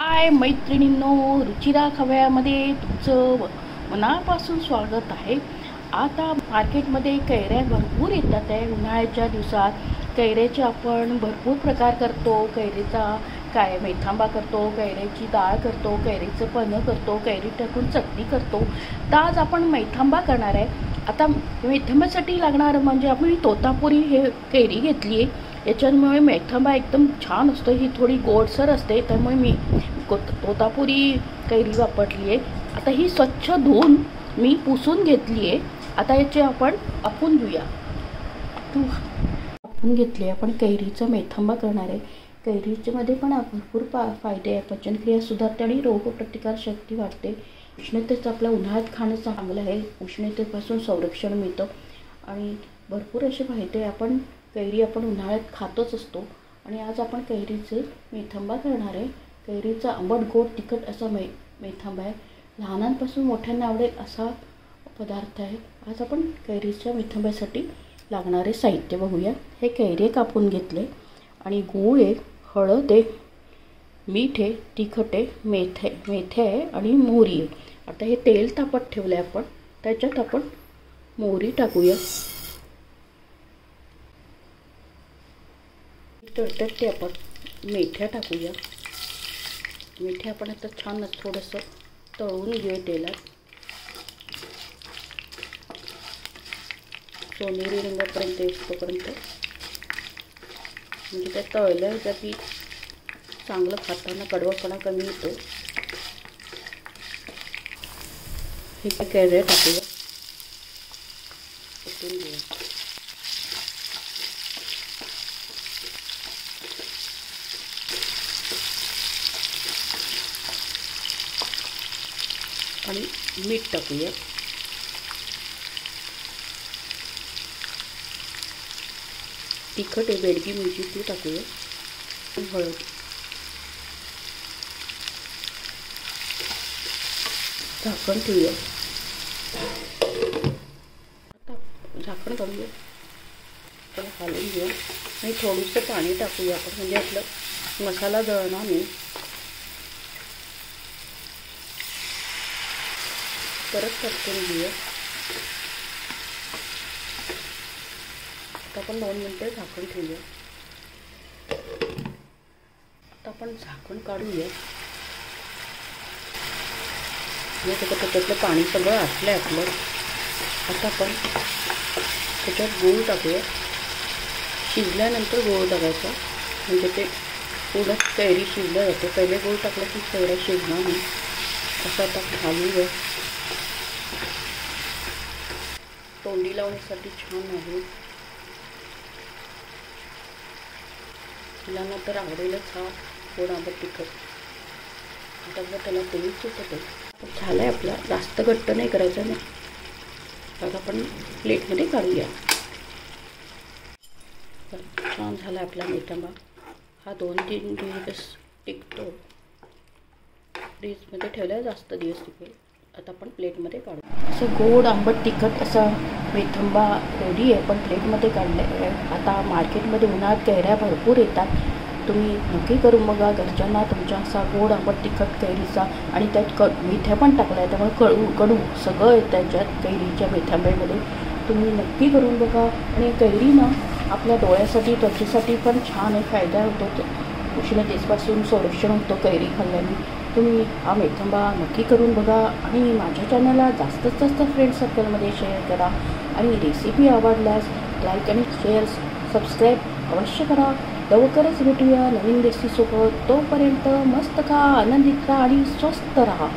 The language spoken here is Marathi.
हाय मैत्रिणींनो, रुचिरा खव्यामध्ये तुमचं मनापासून स्वागत आहे। आता मार्केटमध्ये कैऱ्या भरपूर येतात आहे। उन्हाळ्याच्या दिवसात कैऱ्याचे आपण भरपूर प्रकार करतो। कैरीचा काय मेथांबा करतो, कैऱ्याची डाळ करतो, कैरीचं पन्ह करतो, कैरी टाकून चटणी करतो। तर आज आपण मेथांबा करणार आहे। आता मेथांब्यासाठी लागणार म्हणजे आपण तोतापुरी हे कैरी घेतली आहे। याच्यामुळे मेथांबा एकदम छान असतो। ही थोडी गोडसर असते, त्यामुळे मी तोतापुरी कैरी वापरली आहे। आता ही स्वच्छ धुवून मी पुसून घेतली आहे। आता याचे आपण कापून घेऊया। कापून घेतली आहे। आपण कैरीचा मेथांबा करणार आहे। कैरीमध्ये पण भरपूर फायदे आहे। पचनक्रिया सुधारते आणि रोगप्रतिकारशक्ती वाढते। उष्णतेचं आपल्या उन्हाळ्यात खाणं चांगलं आहे। उष्णतेपासून संरक्षण मिळतं आणि भरपूर असे फायदे। आपण कैरी आपण उन्हाळ्यात खातच असतो आणि आज आपण कैरीचे मेथांबा करणार आहे। कैरीचा आंबट गोड तिखट असा मेथांबा आहे। लहानांपासून मोठ्यांना आवडेल असा पदार्थ आहे। आज आपण कैरीच्या मेथांब्यासाठी लागणारे साहित्य बघूया। हे कैरी कापून घेतले आणि गूळ आहे, हळद आहे, मीठ आहे, तिखट आहे, मेथ्या आहे आणि मोहरी आहे। आता हे तेल तापत ठेवले आपण, त्याच्यात आपण मोहरी टाकूया। तळतळते आपण मेथ्या टाकूया। मेथ्या आपण आता छान थोडंसं तळून घेऊ तेलात। सोनेरी रंगापर्यंत येईपर्यंत, म्हणजे त्या तळल्या त्या ती चांगलं खाताना कडवपणा कमी होतो। हे कैऱ्या टाकूया, आणि मीठ टाकूया। तिखट आहे, बेडगी मिरची ती टाकूया। हळद, झाकण ठेवूया। आता झाकण काढूया, त्याला हलवून घेऊया आणि थोडंसं पाणी टाकूया आपण, म्हणजे आपलं मसाला जळणार नाही। परत परतून घेऊया। आता आपण 2 मिनिटं झाकण ठेवूया। आता आपण झाकण काढूया। त्याच्यातलं पाणी सगळं आटलं आहे आपलं। आता आपण त्याच्यात गूळ टाकूया। शिजल्यानंतर गूळ टाकायचा, म्हणजे ते पूर्ण कैरी शिजल्या जाते। पहिले गूळ टाकलं की कैऱ्या शिजणार नाही। असं आता घालूया। तोंडी लावण्यासाठी छान आहे। मुलांना तर आवडेलच हा गोड आंबट तिखट। आता जर त्याला तेल सुटत झालं आहे आपला, जास्त घट्ट नाही करायचं नाही। आता आपण प्लेटमध्ये काढूया। छान झाला आपला मेथांबा। हा 2-3 दिवस टिकतो। फ्रीजमध्ये ठेवल्यावर जास्त दिवस टिकेल। आता आपण प्लेटमध्ये काढू। असं गोड आंबट तिखट असा मेथांबा रेडी आहे, पण प्लेटमध्ये काढले आहे। आता मार्केटमध्ये उन्हाळ्यात कैऱ्या भरपूर येतात। तुम्ही नक्की करून बघा। घरच्यांना तुमच्या असा गोड आंबट तिखट कैरीचा, आणि त्यात मेथ्या पण टाकल्या आहे, त्यामुळे कडू सगळं आहे त्याच्यात कैरीच्या मेथांब्यामध्ये। तुम्ही नक्की करून बघा। आणि कैरी ना आपल्या डोळ्यासाठी त्वचेसाठी पण छान आहे, फायदा होतो। उष्णतेपासून संरक्षण होतं कैरी खाल्ल्याने। तुम्ही हा मेथांबा नक्की करून बघा आणि माझ्या चॅनलला जास्तीत जास्त फ्रेंड सर्कलमध्ये शेअर करा। आणि रेसिपी आवडल्यास लाईक आणि शेअर सबस्क्राईब अवश्य करा। लवकरच भेटूया नवीन रेसिपीसोबत। तोपर्यंत मस्त खा, आनंदित राहा आणि स्वस्थ राहा।